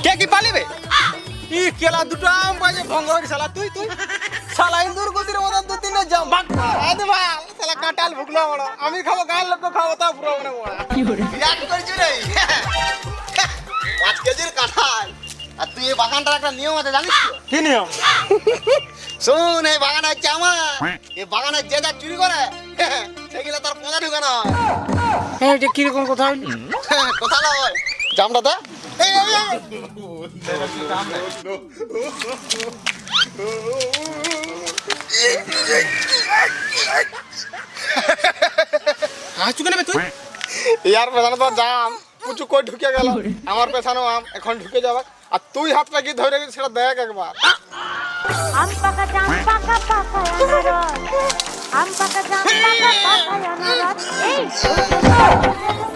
কে কি পালিবে ই কেলা দুটো আম বাজে ভঙ্গ হই শালা তুই শালা ইন্দুর গতির মতন দু তিনটা জাম বাক আদে ভাই শালা কাটাল ভুগলো বড় আমি খাবো গাল লোক খাবো তা পুরো মানে বড় কি করে ইয়াক করছিস রে 5 কেজির কাঁঠাল আর তুই এই বাগানটার একটা নিয়ম আছে জানিস তো কি নিয়ম শোন এই বাগান হচ্ছে আমার এই বাগানে যে যা চুরি করে সেগুলো তার পোঁজা ঢুকানো হয় হ্যাঁ এটা কিরকম কথা হইলি কথা নয় জামটা দে ইয়ার পেছনে তো জাম কুচু কই ঢুকে গেল আমার পেছনে আম এখন ঢুকে যাবে আর তুই হাতটা কি ধরে গেছিস সেটা দেখ একবার আম পাকা জাম পাকা পাকা আনারস আম পাকা জাম পাকা পাকা আনারস এই